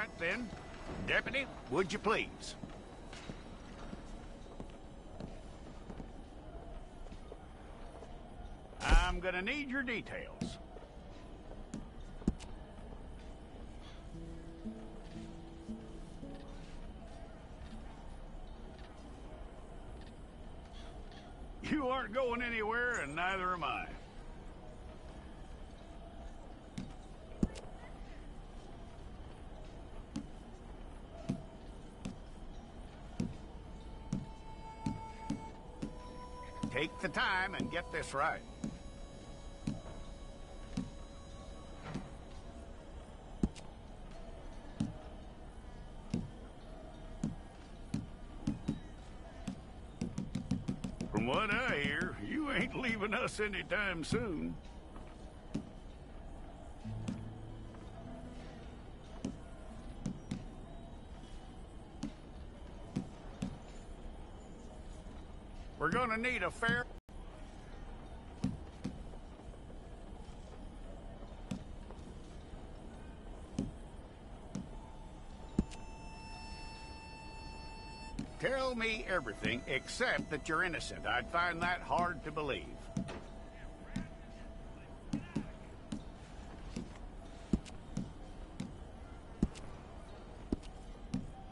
right, then. Deputy, would you please? I'm gonna need your details. You aren't going anywhere, and neither am I. Take the time and get this right. From what I hear, you ain't leaving us anytime soon. We're gonna need a fair... Tell me everything except that you're innocent. I'd find that hard to believe.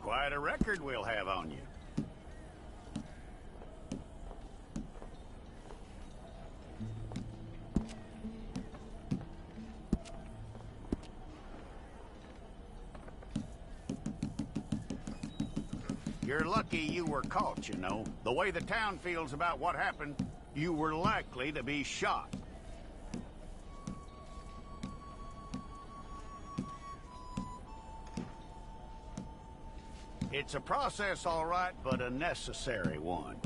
Quite a record we'll have on you. You're lucky you were caught, you know. The way the town feels about what happened, you were likely to be shot. It's a process, all right, but a necessary one.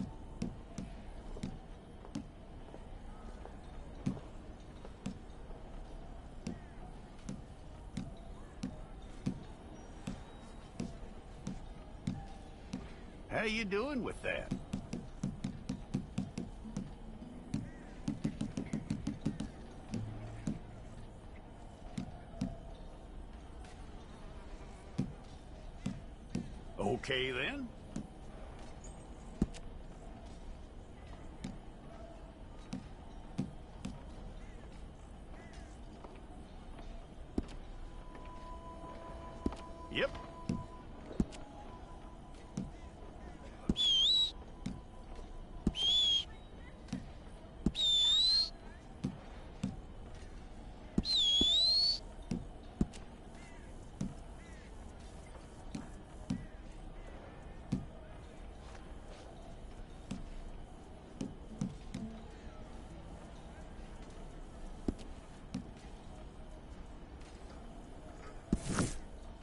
How you doing with that? Okay, then. Yep.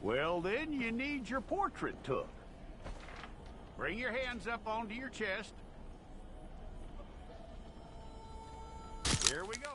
Well, then, you need your portrait took. Bring your hands up onto your chest. Here we go.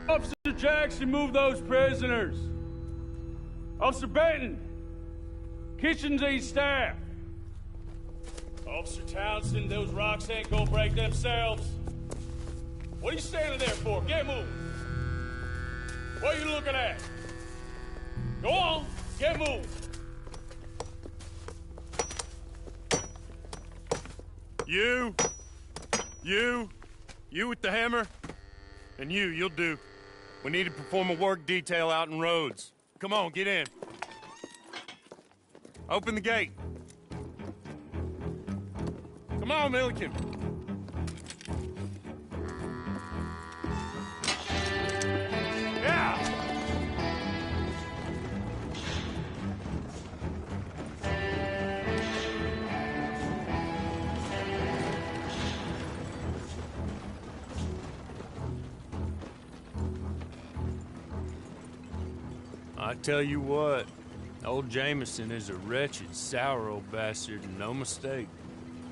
Officer Jackson, move those prisoners. Officer Benton, kitchens these staff. Officer Townsend, those rocks ain't gonna break themselves. What are you standing there for? Get moving. What are you looking at? Go on, get moving. You with the hammer? And you'll do. We need to perform a work detail out in Rhodes. Come on, get in. Open the gate. Come on, Milliken. I tell you what, old Jameson is a wretched, sour old bastard, and no mistake.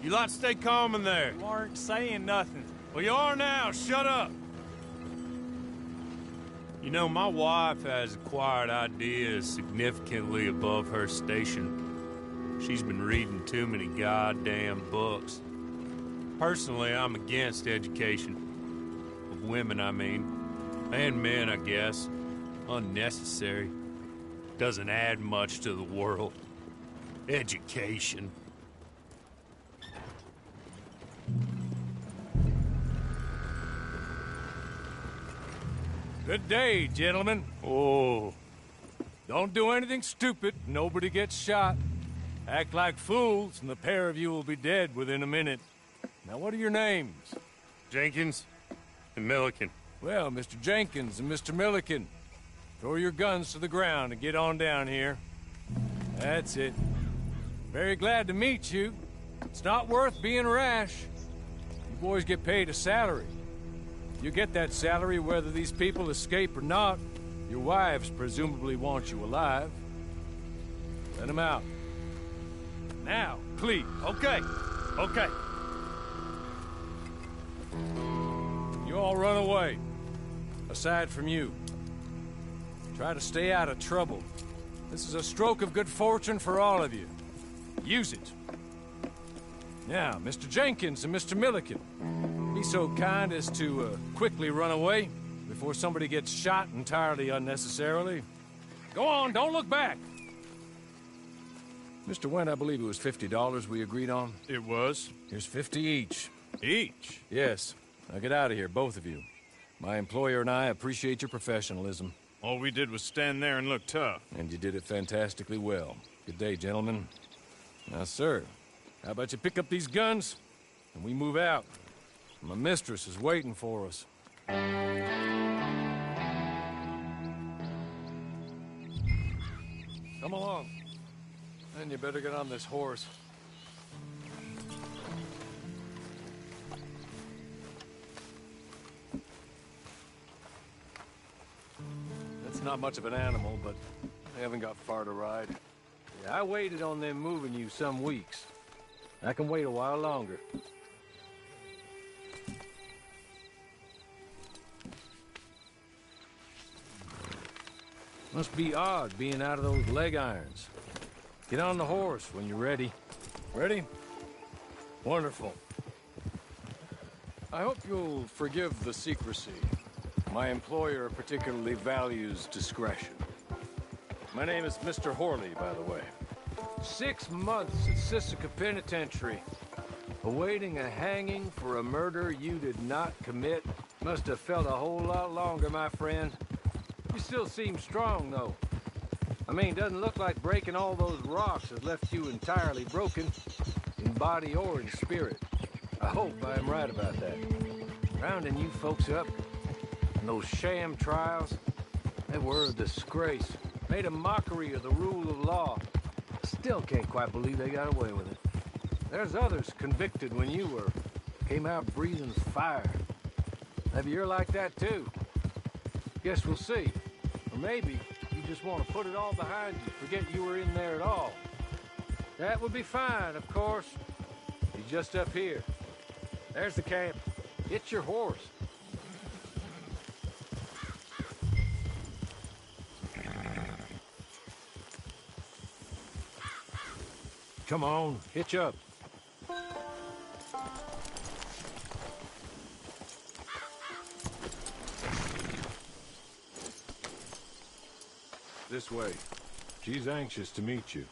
You lot stay calm in there. You aren't saying nothing. Well, you are now. Shut up. You know, my wife has acquired ideas significantly above her station. She's been reading too many goddamn books. Personally, I'm against education. Of women, I mean. And men, I guess. Unnecessary. Doesn't add much to the world. Education. Good day, gentlemen. Oh. Don't do anything stupid. Nobody gets shot. Act like fools, and the pair of you will be dead within a minute. Now, what are your names? Jenkins and Milliken. Well, Mr. Jenkins and Mr. Milliken, throw your guns to the ground and get on down here. That's it. Very glad to meet you. It's not worth being rash. You boys get paid a salary. You get that salary whether these people escape or not. Your wives presumably want you alive. Let them out. Now, please. Okay. Okay. You all run away. Aside from you. Try to stay out of trouble. This is a stroke of good fortune for all of you. Use it. Now, Mr. Jenkins and Mr. Milliken, be so kind as to quickly run away before somebody gets shot entirely unnecessarily. Go on, don't look back. Mr. Wendt, I believe it was $50 we agreed on. It was. Here's 50 each. Each? Yes. Now get out of here, both of you. My employer and I appreciate your professionalism. All we did was stand there and look tough. And you did it fantastically well. Good day, gentlemen. Now, sir, how about you pick up these guns, and we move out? My mistress is waiting for us. Come along. Then you better get on this horse. That's not much of an animal, but they haven't got far to ride. Yeah, I waited on them moving you some weeks. I can wait a while longer. Must be odd being out of those leg irons. Get on the horse when you're ready. Ready? Wonderful. I hope you'll forgive the secrecy. My employer particularly values discretion. My name is Mr. Horley, by the way. 6 months at Sisika Penitentiary. Awaiting a hanging for a murder you did not commit. Must have felt a whole lot longer, my friend. You still seem strong, though. I mean, doesn't look like breaking all those rocks has left you entirely broken, in body or in spirit. I hope I am right about that. Rounding you folks up, and those sham trials, they were a disgrace. Made a mockery of the rule of law. Still can't quite believe they got away with it. There's others convicted when you were. Came out breathing fire. Maybe you're like that too. Guess we'll see. Or maybe you just want to put it all behind you, forget you were in there at all. That would be fine, of course. Be just up here. There's the camp. Get your horse. Come on, hitch up. This way. She's anxious to meet you.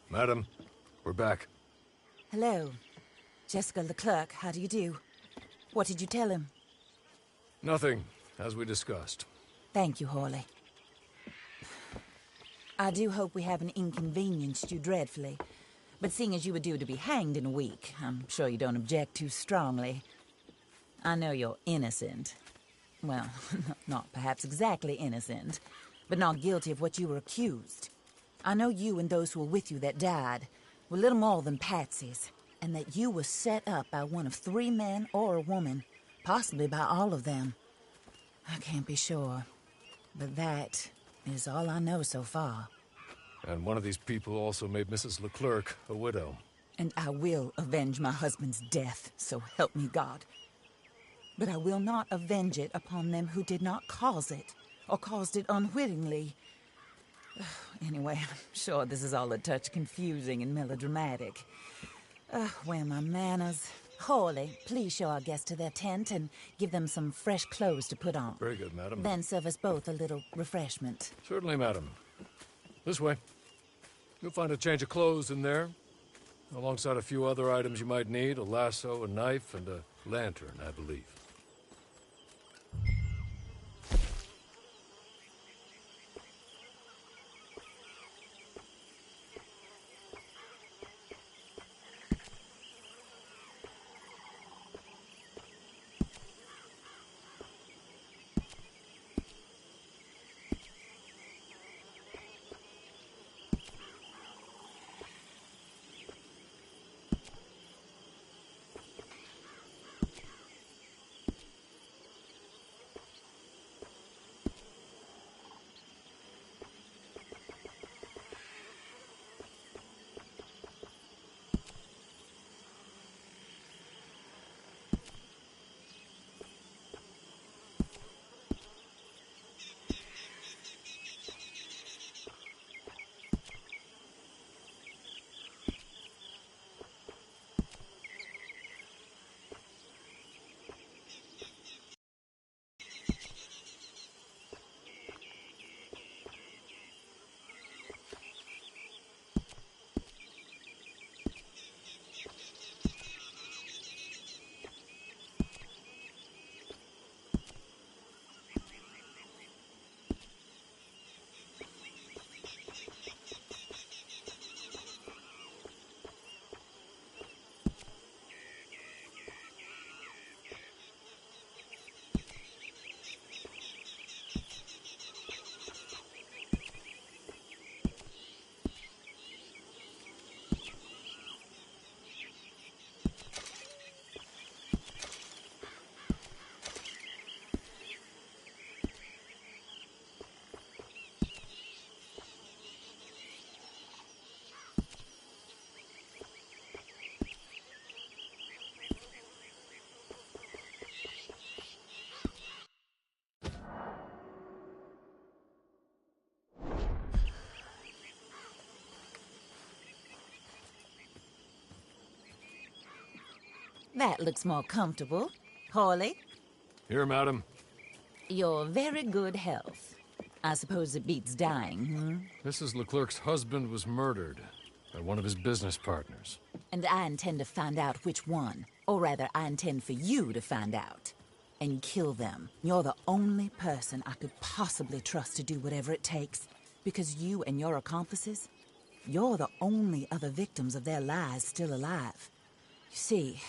Madam, we're back. Hello. Jessica Leclerc, how do you do? What did you tell him? Nothing, as we discussed. Thank you, Horley. I do hope we haven't inconvenienced you dreadfully. But seeing as you were due to be hanged in a week, I'm sure you don't object too strongly. I know you're innocent. Well, not perhaps exactly innocent, but not guilty of what you were accused. I know you and those who were with you that died were little more than patsies, and that you were set up by one of 3 men or a woman, possibly by all of them. I can't be sure, but that is all I know so far. And one of these people also made Mrs. Leclerc a widow. And I will avenge my husband's death, so help me God. But I will not avenge it upon them who did not cause it, or caused it unwittingly. Anyway, I'm sure this is all a touch confusing and melodramatic. Where are my manners? Hawley, please show our guests to their tent and give them some fresh clothes to put on. Very good, madam. Then serve us both a little refreshment. Certainly, madam. This way. You'll find a change of clothes in there, alongside a few other items you might need, a lasso, a knife, and a lantern, I believe. That looks more comfortable. Hawley, Here, madam. your very good health. I suppose it beats dying, Mrs. Leclerc's husband was murdered by one of his business partners. And I intend to find out which one. Or rather, I intend for you to find out. And kill them. You're the only person I could possibly trust to do whatever it takes. Because you and your accomplices, you're the only other victims of their lies still alive. You see,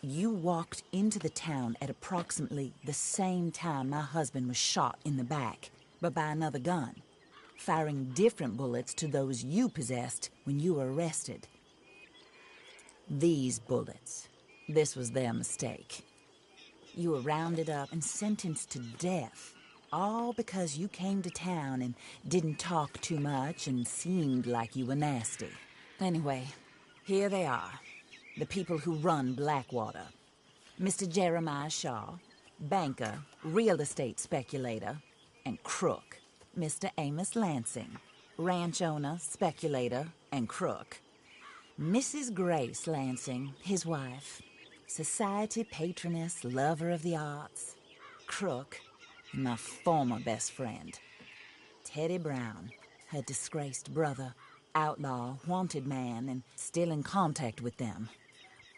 you walked into the town at approximately the same time my husband was shot in the back, but by another gun, firing different bullets to those you possessed when you were arrested. These bullets, this was their mistake. You were rounded up and sentenced to death, all because you came to town and didn't talk too much and seemed like you were nasty. Anyway, here they are. The people who run Blackwater. Mr. Jeremiah Shaw, banker, real estate speculator, and crook. Mr. Amos Lansing, ranch owner, speculator, and crook. Mrs. Grace Lansing, his wife, society patroness, lover of the arts, crook, my former best friend. Teddy Brown, her disgraced brother, outlaw, wanted man, and still in contact with them.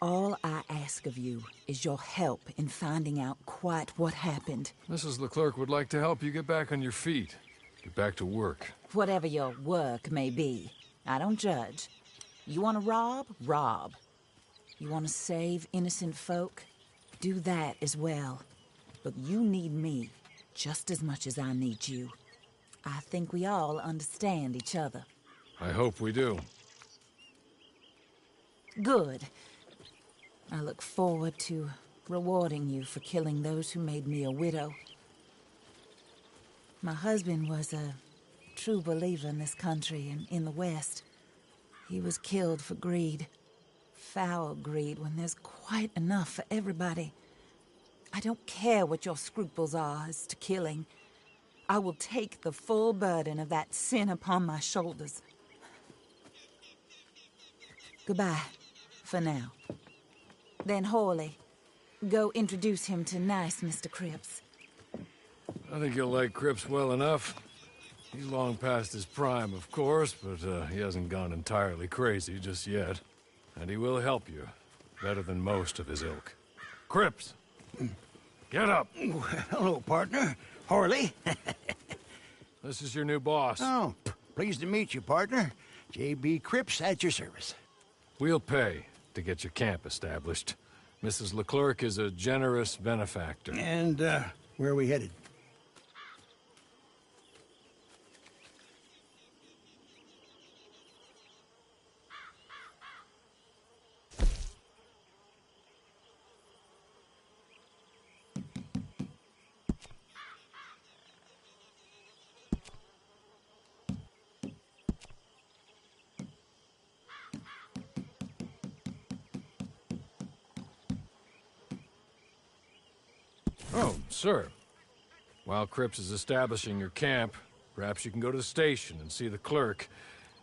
All I ask of you is your help in finding out quite what happened. Mrs. Leclerc would like to help you get back on your feet. Get back to work. Whatever your work may be, I don't judge. You want to rob? Rob. You want to save innocent folk? Do that as well. But you need me just as much as I need you. I think we all understand each other. I hope we do. Good. I look forward to rewarding you for killing those who made me a widow. My husband was a true believer in this country and in the West. He was killed for greed. Foul greed when there's quite enough for everybody. I don't care what your scruples are as to killing. I will take the full burden of that sin upon my shoulders. Goodbye, for now. Then Hawley, go introduce him to nice Mr. Cripps. I think you'll like Cripps well enough. He's long past his prime, of course, but he hasn't gone entirely crazy just yet. And he will help you, better than most of his ilk. Cripps! Get up! Hello, partner. Harley. This is your new boss. Oh, pleased to meet you, partner. J.B. Cripps at your service. We'll pay to get your camp established. Mrs. Leclerc is a generous benefactor. And, where are we headed? Oh, sir. While Cripps is establishing your camp, perhaps you can go to the station and see the clerk,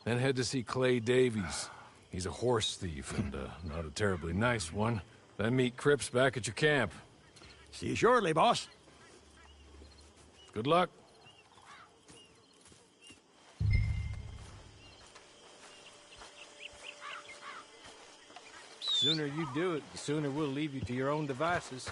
then head to see Clay Davies. He's a horse thief, and not a terribly nice one. Then meet Cripps back at your camp. See you shortly, boss. Good luck. The sooner you do it, the sooner we'll leave you to your own devices.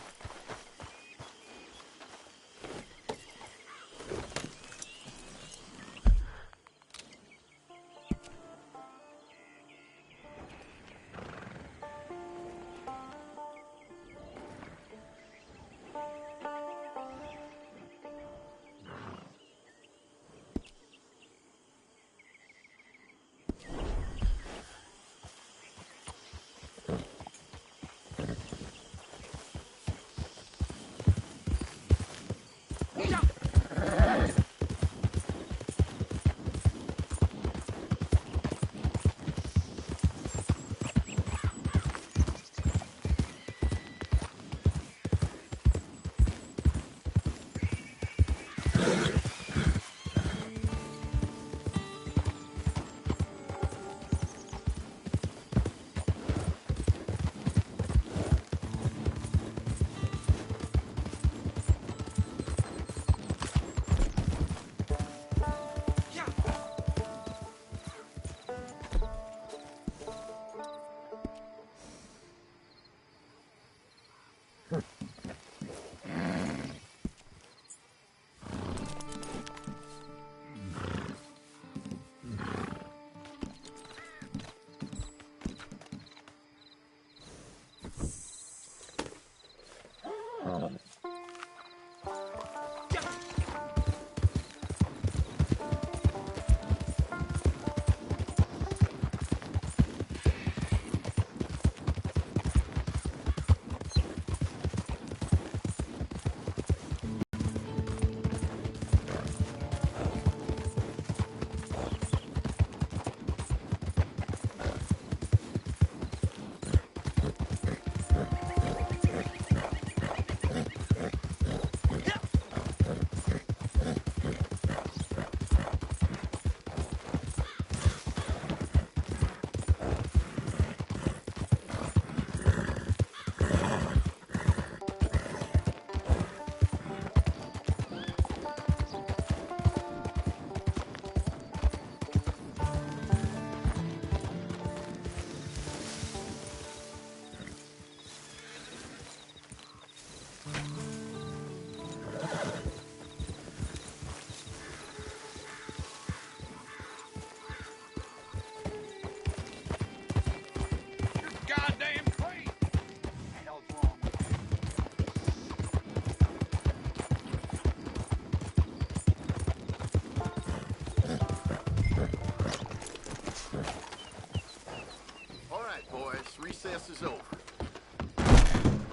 boys. Recess is over.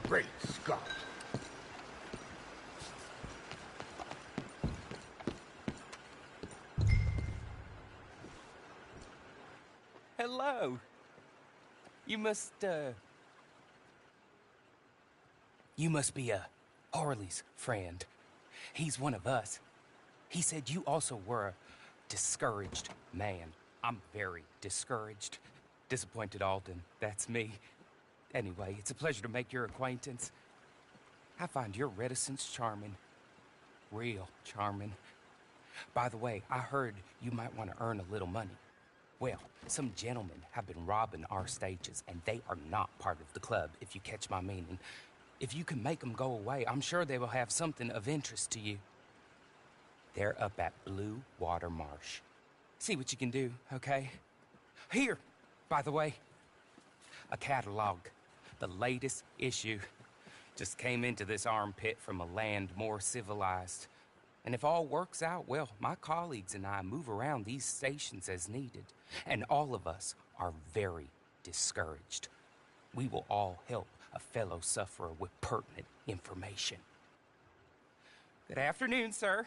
Great Scott. Hello. You must be Harley's friend. He's one of us. He said you also were a discouraged man. I'm very discouraged. Disappointed Alden, that's me. Anyway, it's a pleasure to make your acquaintance. I find your reticence charming. Real charming. By the way, I heard you might want to earn a little money. Well, some gentlemen have been robbing our stages, and they are not part of the club, if you catch my meaning. If you can make them go away, I'm sure they will have something of interest to you. They're up at Blue Water Marsh. See what you can do, okay? Here, by the way, a catalog. The latest issue. Just came into this armpit from a land more civilized. And if all works out, well, my colleagues and I move around these stations as needed. And all of us are very discouraged. We will all help a fellow sufferer with pertinent information. Good afternoon, sir.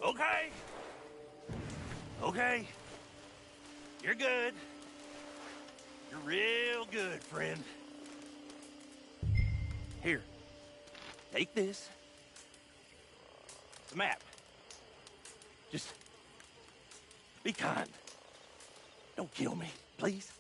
Okay. Okay. You're good. You're real good, friend. Here. Take this. The map. Just be kind. Don't kill me, please.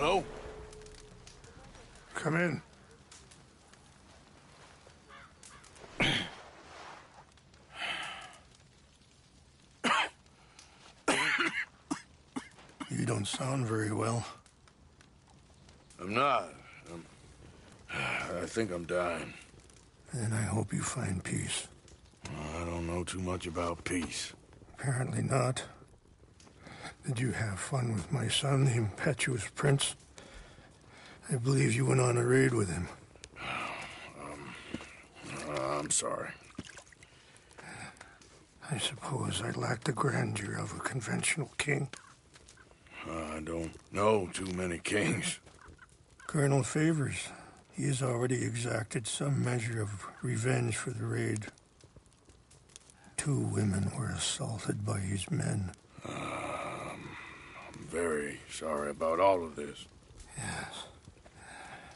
Hello? Come in. You don't sound very well. I'm not. I think I'm dying. Then I hope you find peace. I don't know too much about peace. Apparently not. Did you have fun with my son, the impetuous prince? I believe you went on a raid with him. I'm sorry. I suppose I lack the grandeur of a conventional king. I don't know too many kings. Colonel Favors, he has already exacted some measure of revenge for the raid. 2 women were assaulted by his men. I'm very sorry about all of this. Yes.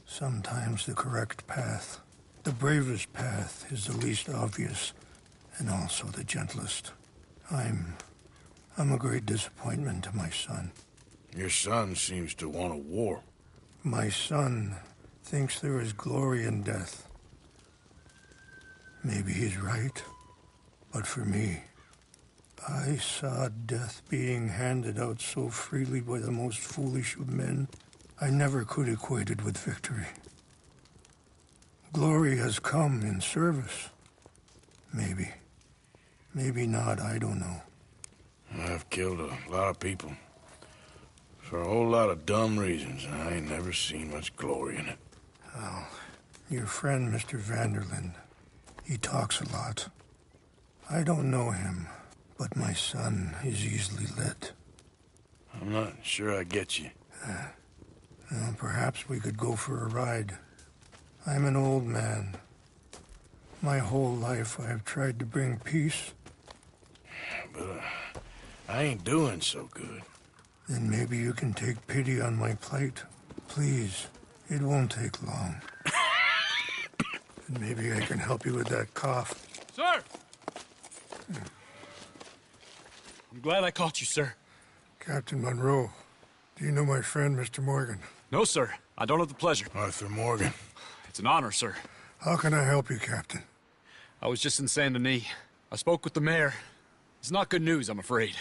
Sometimes the correct path, the bravest path, is the least obvious, and also the gentlest. I'm a great disappointment to my son. Your son seems to want a war. My son thinks there is glory in death. Maybe he's right, but for me, I saw death being handed out so freely by the most foolish of men, I never could equate it with victory. Glory has come in service. Maybe. Maybe not, I don't know. I've killed a lot of people. For a whole lot of dumb reasons, and I ain't never seen much glory in it. Well, your friend, Mr. Vanderlyn, he talks a lot. I don't know him, but my son is easily led. I'm not sure I get you. Well, perhaps we could go for a ride. I'm an old man. My whole life I have tried to bring peace. But I ain't doing so good. Then maybe you can take pity on my plight. Please, it won't take long. And maybe I can help you with that cough. Sir! I'm glad I caught you, sir. Captain Monroe, do you know my friend, Mr. Morgan? No, sir. I don't have the pleasure. Arthur Morgan. It's an honor, sir. How can I help you, Captain? I was just in Saint Denis. I spoke with the mayor. It's not good news, I'm afraid.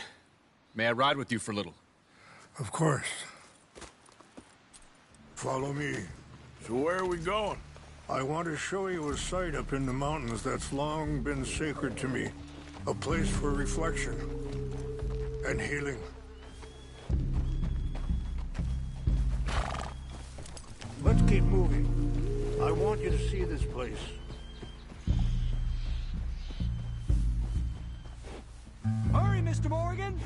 May I ride with you for a little? Of course. Follow me. So where are we going? I want to show you a site up in the mountains that's long been sacred to me. A place for reflection and healing. Let's keep moving. I want you to see this place. Hurry, Mr. Morgan!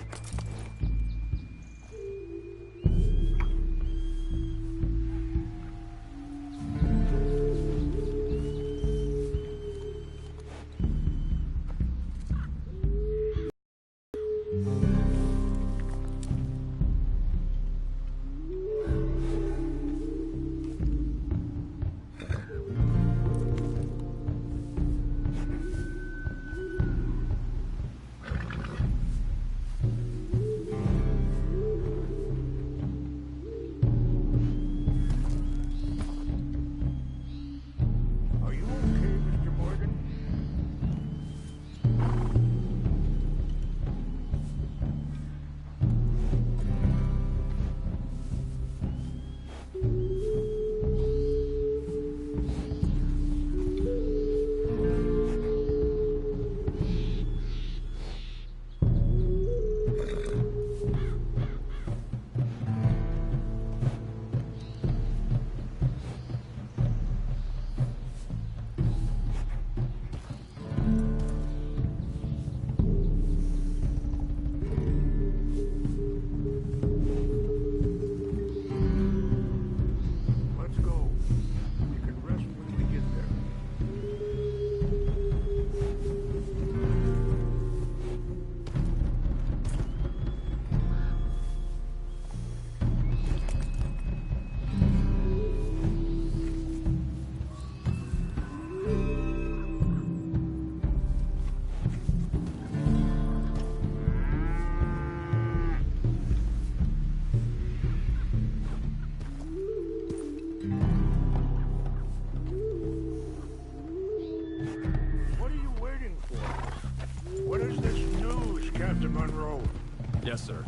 Yes, sir.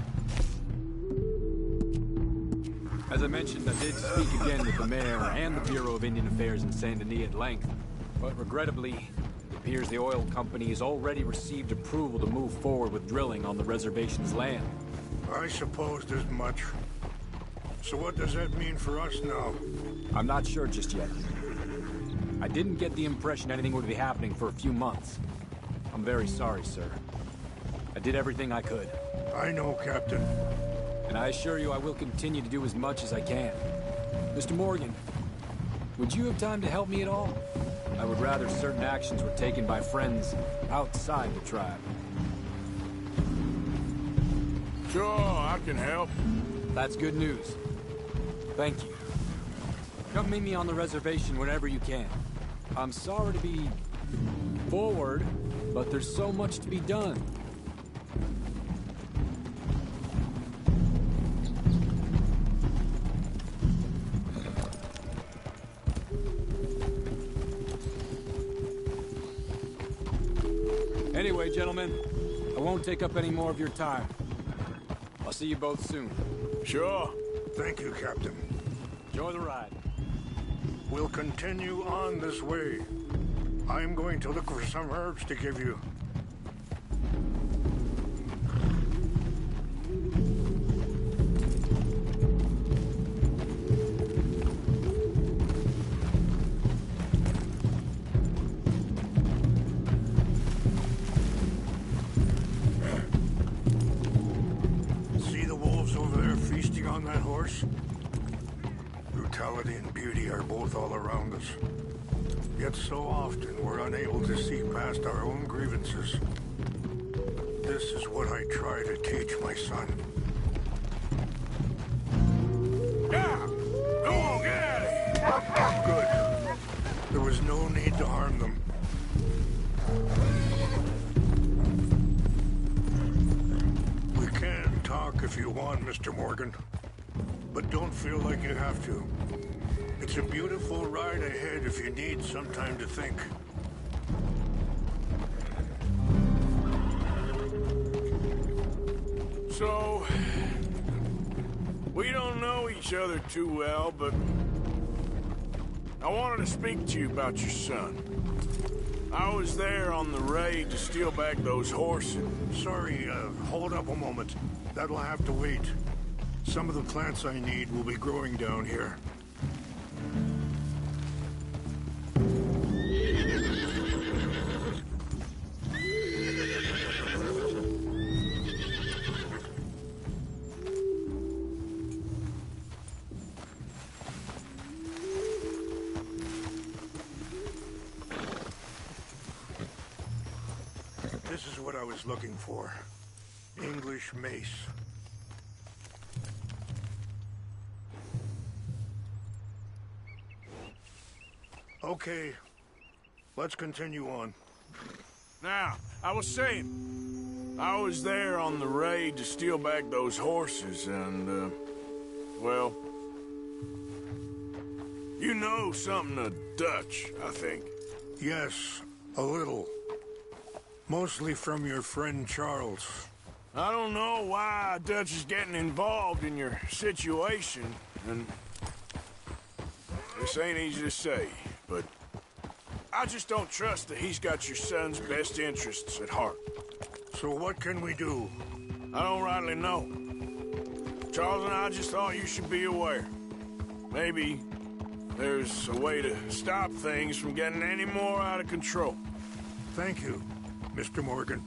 As I mentioned, I did speak again with the mayor and the Bureau of Indian Affairs in Saint Denis at length, but regrettably, it appears the oil company has already received approval to move forward with drilling on the reservation's land. I supposed as much. So what does that mean for us now? I'm not sure just yet. I didn't get the impression anything would be happening for a few months. I'm very sorry, sir. I did everything I could. I know, Captain. And I assure you I will continue to do as much as I can. Mr. Morgan, would you have time to help me at all? I would rather certain actions were taken by friends outside the tribe. Sure, I can help. That's good news. Thank you. Come meet me on the reservation whenever you can. I'm sorry to be forward, but there's so much to be done. Anyway, gentlemen, I won't take up any more of your time. I'll see you both soon. Sure. Thank you, Captain. Enjoy the ride. We'll continue on this way. I'm going to look for some herbs to give you. See the wolves over there feasting on that horse? Brutality and beauty are both all around us. Yet so often we're unable to see past our own grievances. This is what I try to teach my son. Yeah! Go on, get out of here! Good. There was no need to harm them. We can talk if you want, Mr. Morgan. But don't feel like you have to. It's a beautiful ride ahead if you need some time to think. So, we don't know each other too well, but I wanted to speak to you about your son. I was there on the raid to steal back those horses. Sorry, hold up a moment. That'll have to wait. Some of the plants I need will be growing down here. This is what I was looking for. English mace. Okay, let's continue on. Now, I was saying, I was there on the raid to steal back those horses, and, well, you know something of Dutch, I think. Yes, a little. Mostly from your friend Charles. I don't know why Dutch is getting involved in your situation, and this ain't easy to say, but I just don't trust that he's got your son's best interests at heart. So what can we do? I don't rightly know. Charles and I just thought you should be aware. Maybe there's a way to stop things from getting any more out of control. Thank you, Mr. Morgan.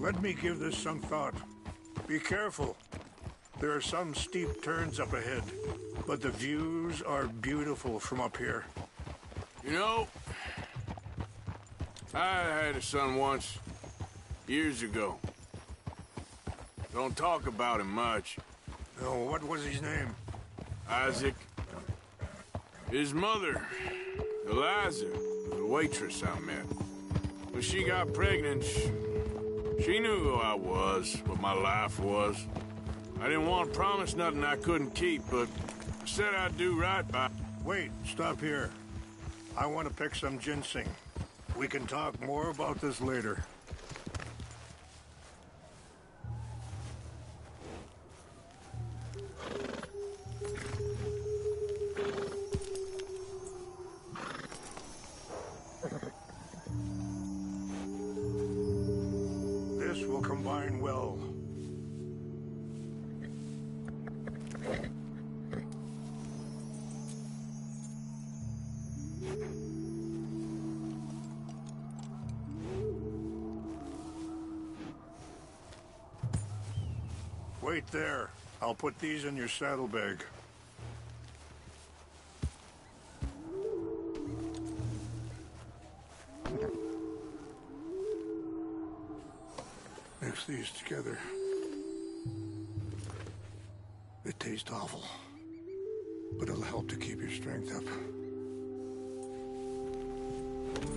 Let me give this some thought. Be careful. There are some steep turns up ahead, but the views are beautiful from up here. You know, I had a son once, years ago. Don't talk about him much. No, what was his name? Isaac. His mother, Eliza, was a waitress I met. When she got pregnant, she knew who I was, what my life was. I didn't want to promise nothing I couldn't keep, but I said I'd do right by... Wait, stop here. I want to pick some ginseng. We can talk more about this later. Wait there. I'll put these in your saddlebag. Mix these together. They taste awful, but it'll help to keep your strength up.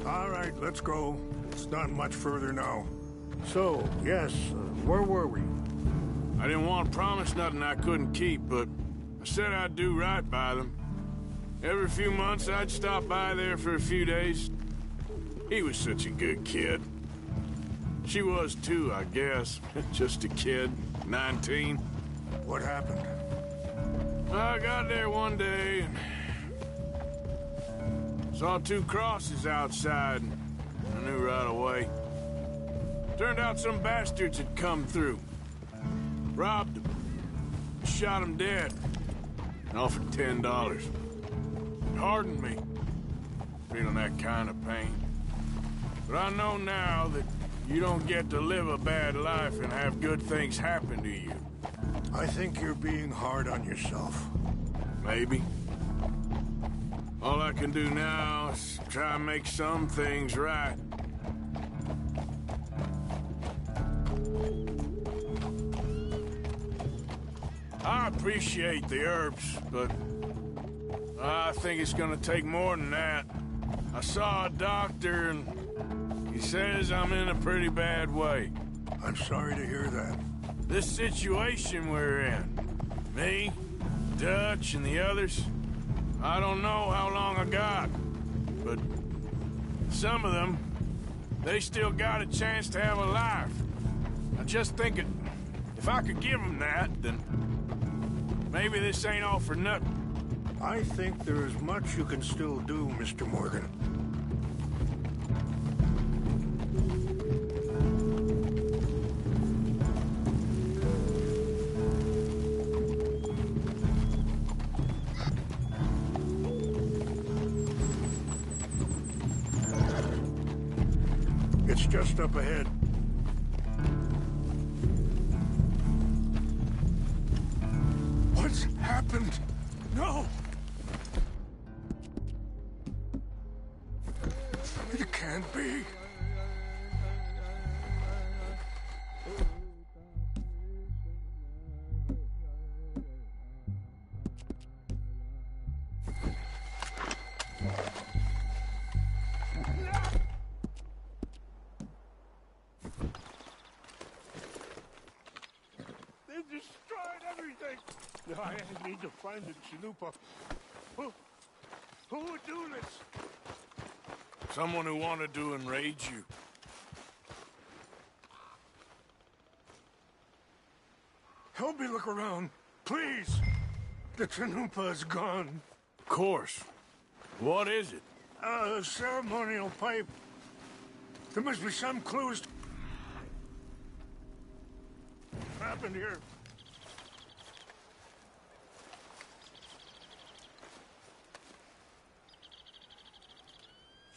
All right, let's go. It's not much further now. So, yes, where were we? I didn't want to promise nothing I couldn't keep, but I said I'd do right by them. Every few months, I'd stop by there for a few days. He was such a good kid. She was too, I guess. Just a kid, 19. What happened? I got there one day and saw two crosses outside, and I knew right away. Turned out some bastards had come through. Robbed him. Shot him dead. And offered $10. It hardened me. Feeling that kind of pain. But I know now that you don't get to live a bad life and have good things happen to you. I think you're being hard on yourself. Maybe. All I can do now is try and make some things right. I appreciate the herbs, but I think it's gonna take more than that. I saw a doctor and he says I'm in a pretty bad way. I'm sorry to hear that. This situation we're in, me, Dutch, and the others, I don't know how long I got, but some of them, they still got a chance to have a life. I just think if I could give them that, then maybe this ain't all for nothing. I think there is much you can still do, Mr. Morgan. It's just up ahead. What's happened? No! It can't be. They've destroyed everything. I need to find the chalupa. Who would do this? Someone who wanted to enrage you. Help me look around, please. The chalupa is gone. Of course. What is it? A ceremonial pipe. There must be some clues. What happened here?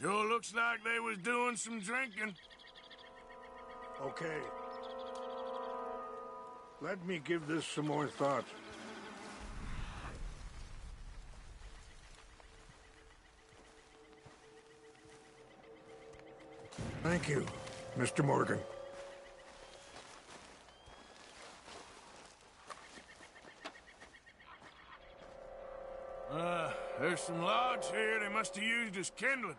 Sure looks like they was doing some drinking. Okay. Let me give this some more thought. Thank you, Mr. Morgan. There's some logs here they must have used as kindling.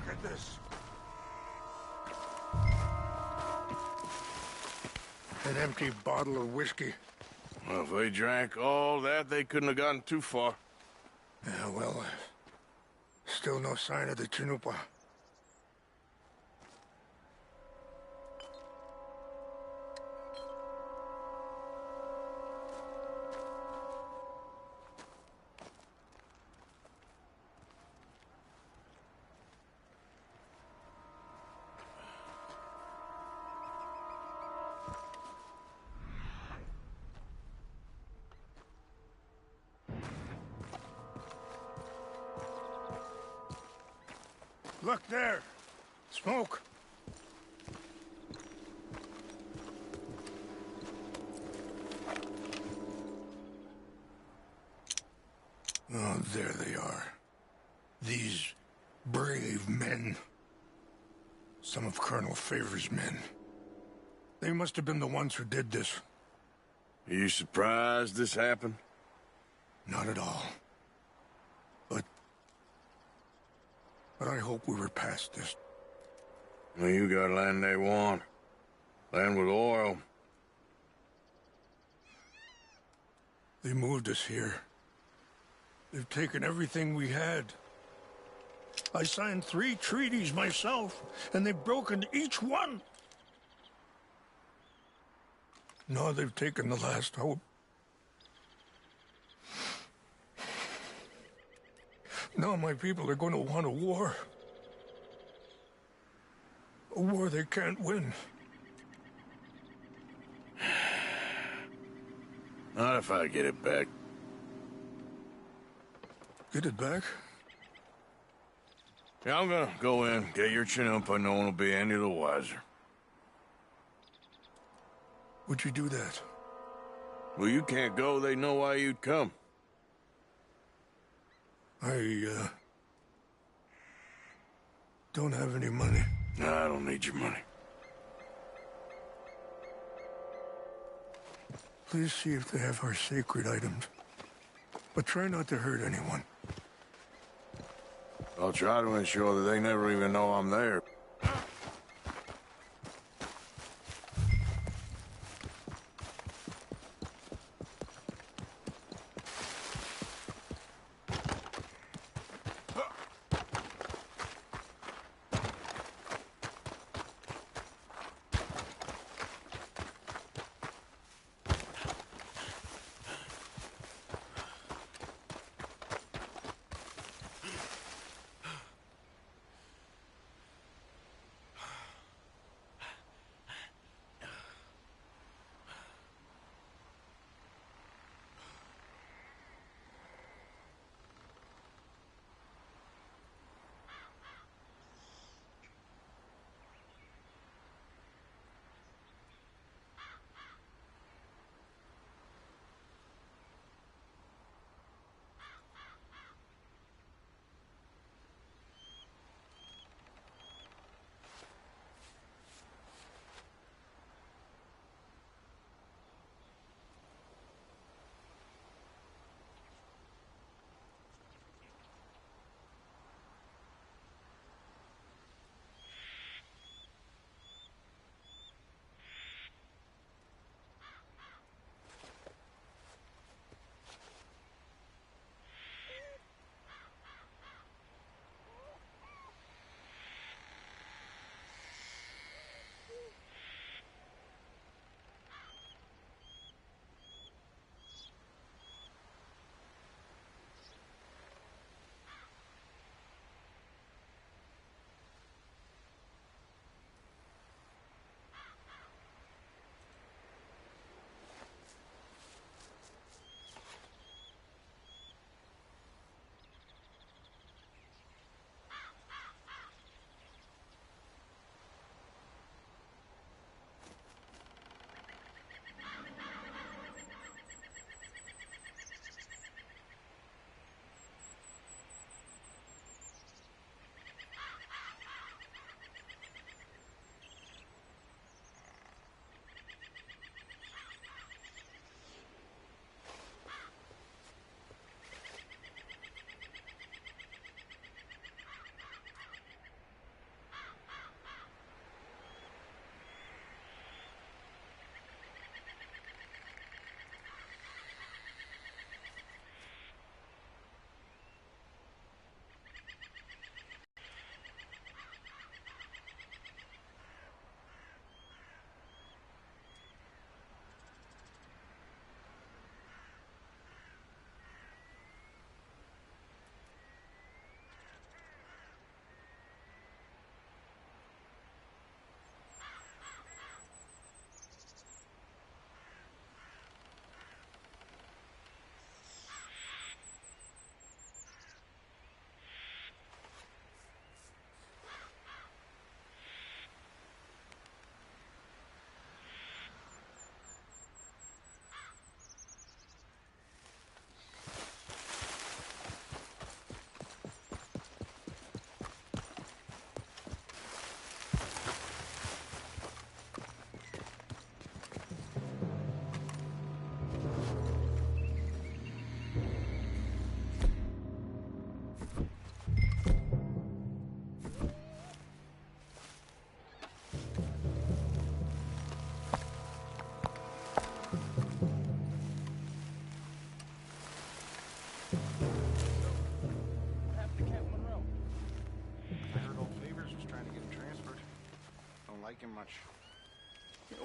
Look at this. An empty bottle of whiskey. Well, if they drank all that, they couldn't have gotten too far. Yeah, well, still no sign of the chalupa. Look there. Smoke. Oh, there they are. These brave men. Some of Colonel Favor's men. They must have been the ones who did this. Are you surprised this happened? Not at all. But I hope we were past this. Well, you got land they want. Land with oil. They moved us here. They've taken everything we had. I signed 3 treaties myself, and they've broken each one. Now they've taken the last hope. Now my people are going to want a war. A war they can't win. Not if I get it back. Get it back? Yeah, I'm gonna go in, get your Chinook, but no one will be any the wiser. Would you do that? Well, you can't go, they know why you'd come. I don't have any money. No, I don't need your money. Please see if they have our sacred items. But try not to hurt anyone. I'll try to ensure that they never even know I'm there.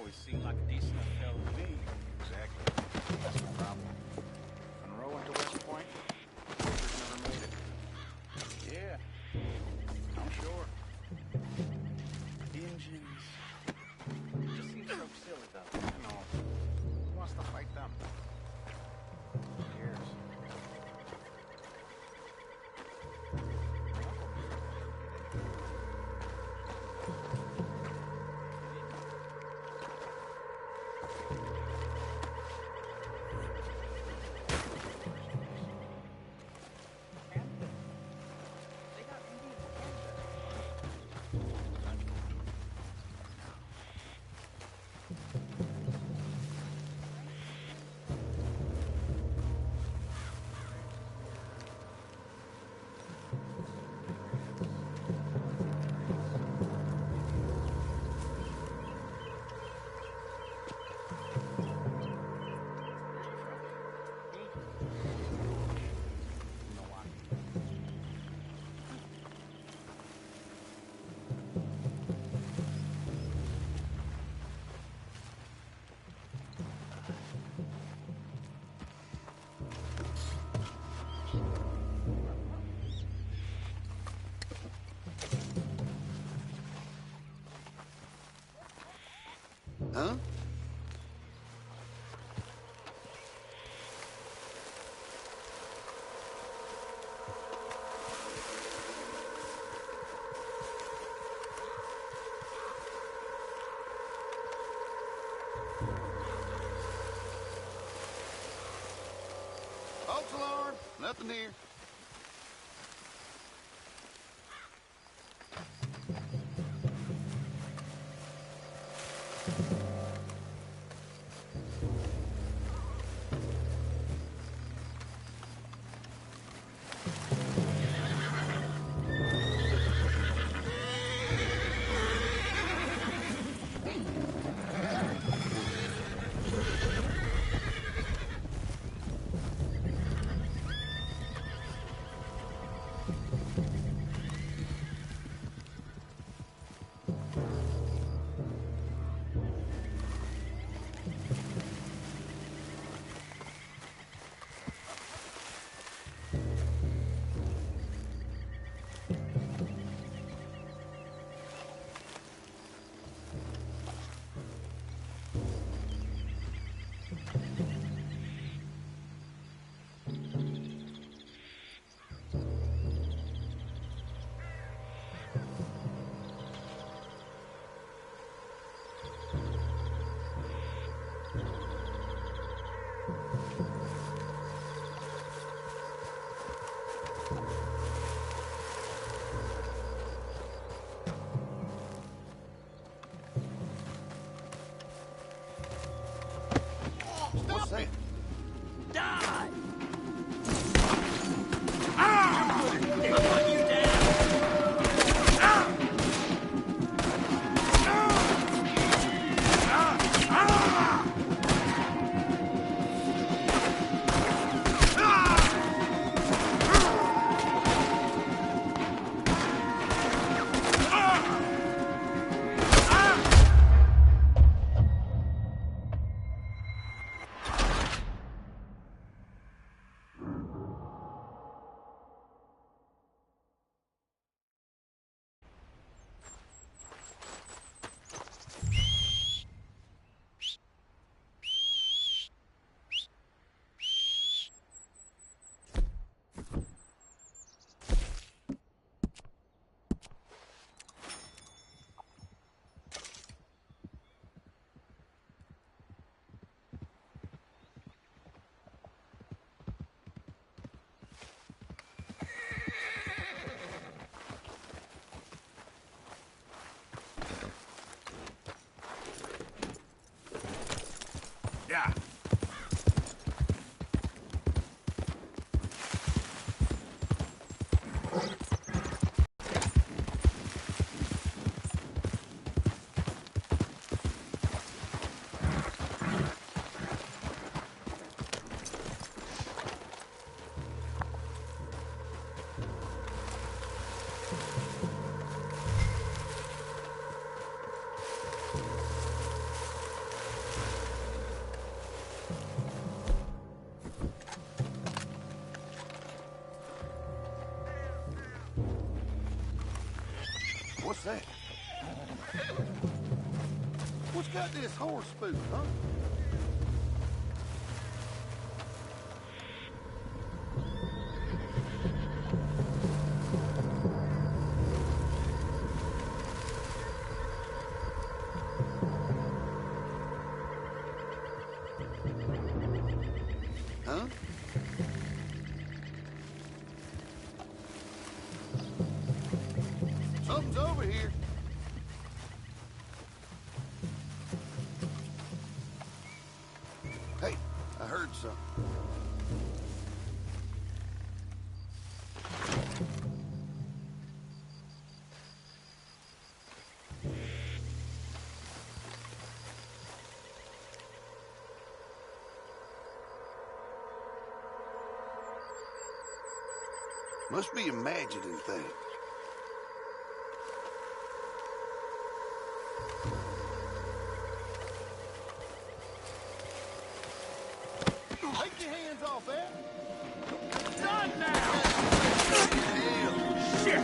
always seemed like a decent enough fellow to me. Exactly. That's the problem. Monroe went to West Point. Walters never made it. Yeah, I'm sure. Engines. It just seems so silly, though. You know, who wants to fight them? Who cares? Huh? False alarm. Nothing here. What's that? Die! that? What's got this horse spook, huh? Huh? Something's over here. Hey, I heard something. Must be imagining things. Take your hands off that. Done now! Shit!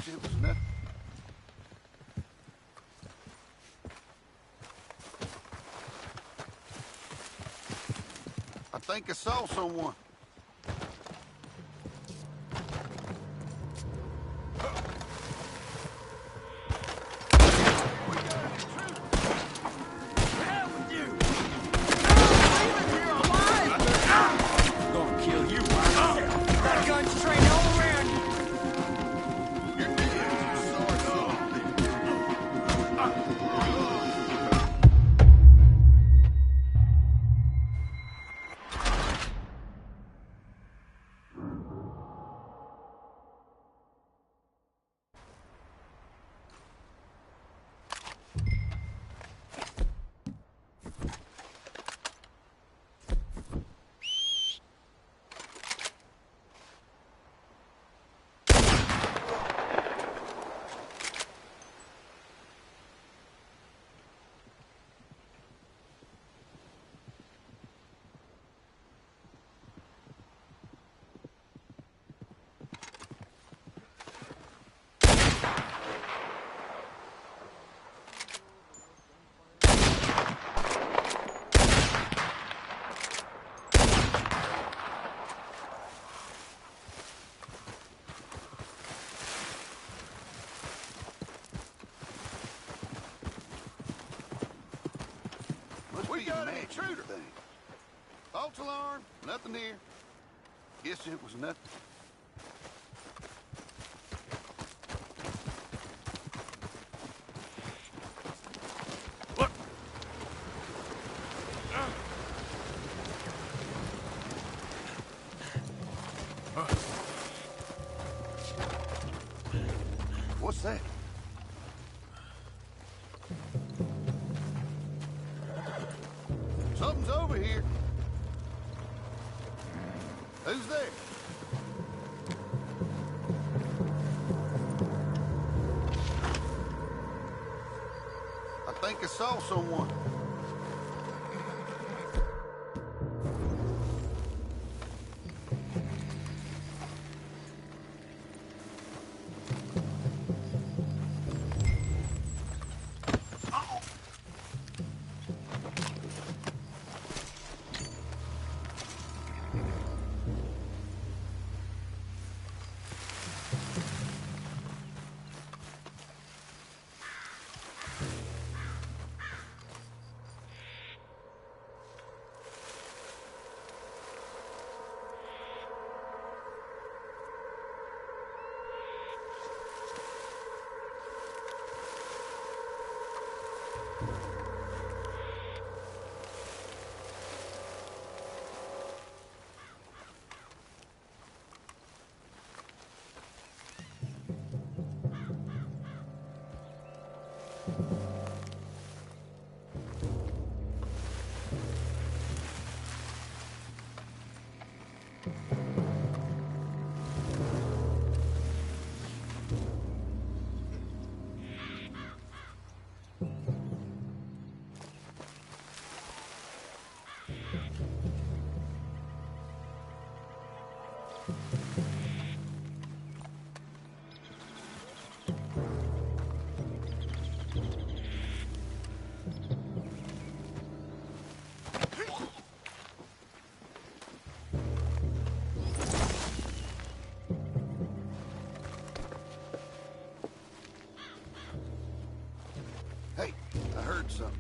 It was nothing. I think I saw someone. We got an intruder thing. False alarm, nothing here. Guess it was nothing. What's that? Something's over here. Who's there? I think I saw someone. Hey, I heard something.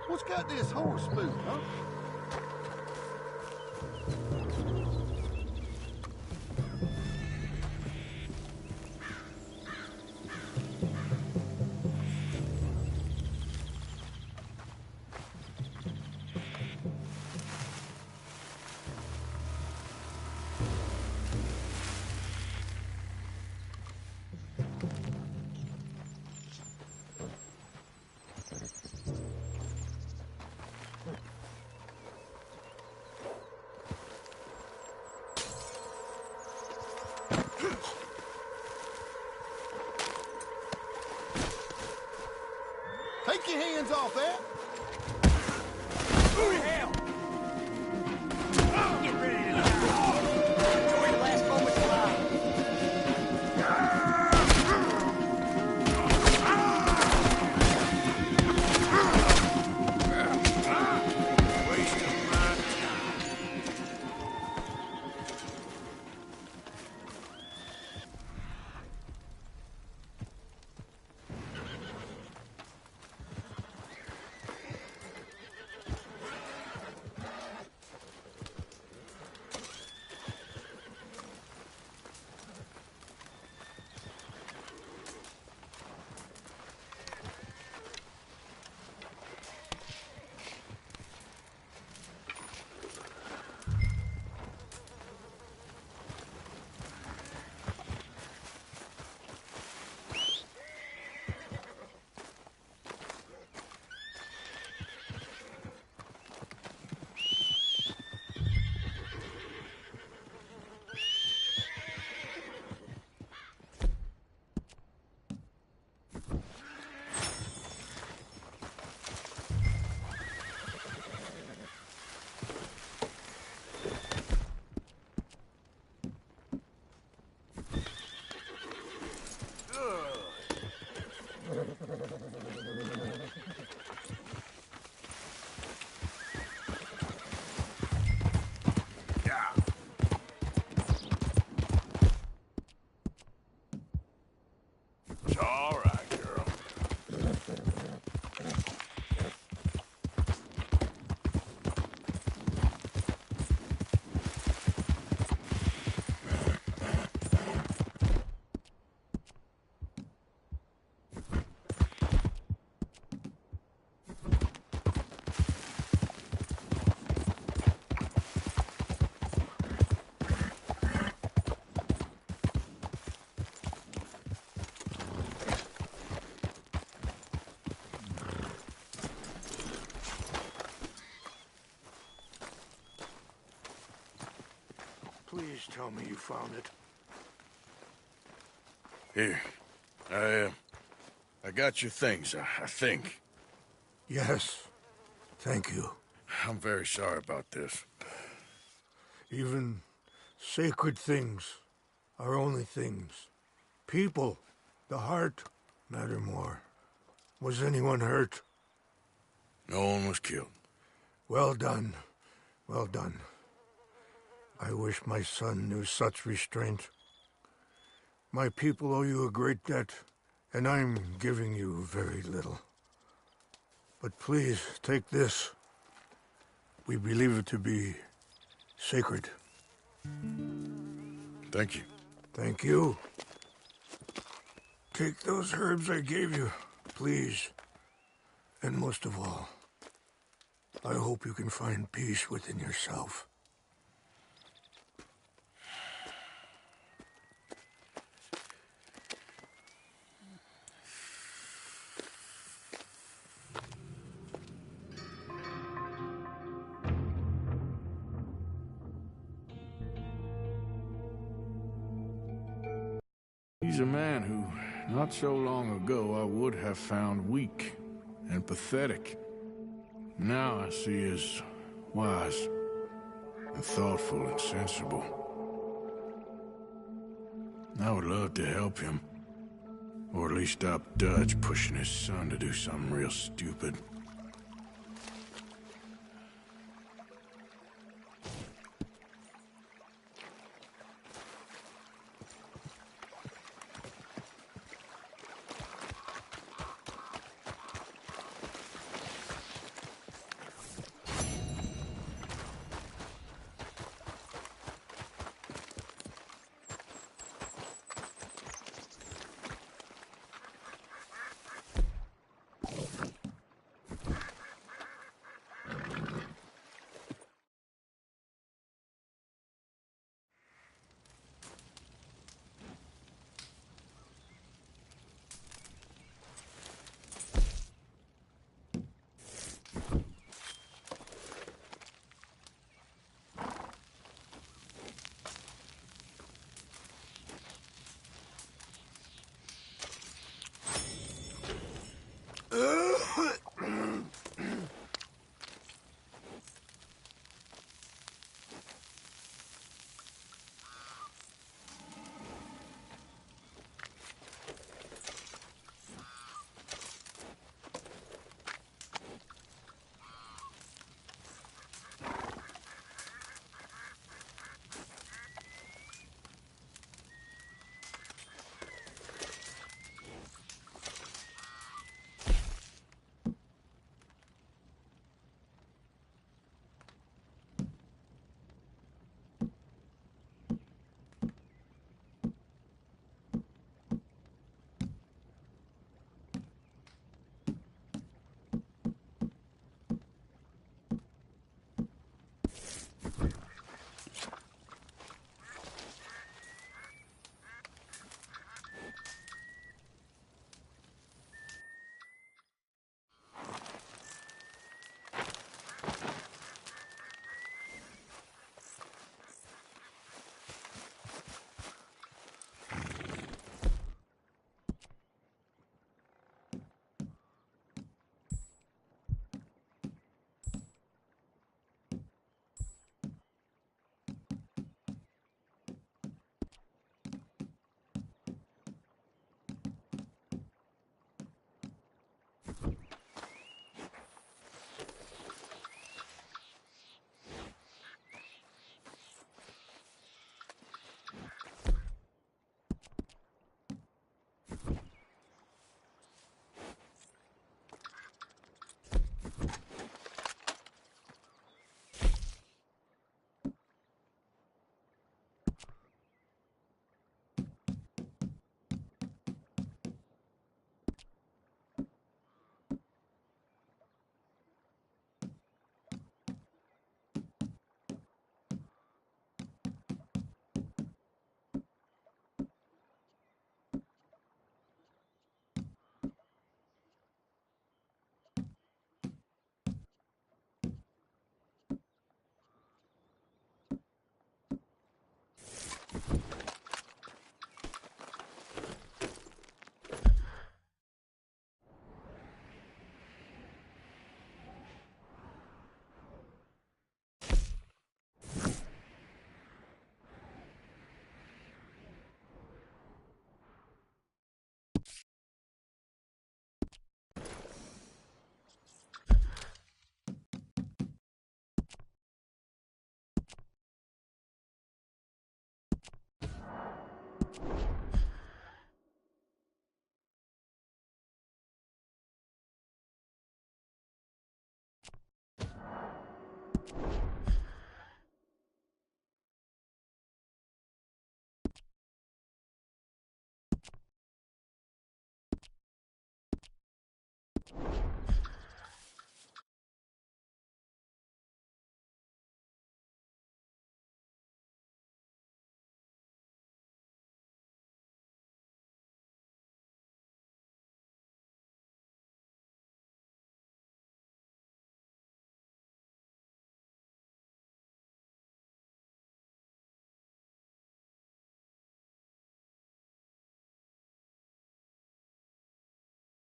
What's got this horse spook, huh? Take your hands off that! Oh, hell! Get ready to die! Enjoy your last moments alive! Waste of my time. Please tell me you found it. Here. I got your things, I think. Yes. Thank you. I'm very sorry about this. Even sacred things are only things. People, the heart, matter more. Was anyone hurt? No one was killed. Well done. Well done. I wish my son knew such restraint. My people owe you a great debt, and I'm giving you very little. But please, take this. We believe it to be sacred. Thank you. Thank you. Take those herbs I gave you, please. And most of all, I hope you can find peace within yourself. He's a man who, not so long ago, I would have found weak and pathetic. Now I see as wise and thoughtful and sensible. I would love to help him, or at least stop Dutch pushing his son to do something real stupid.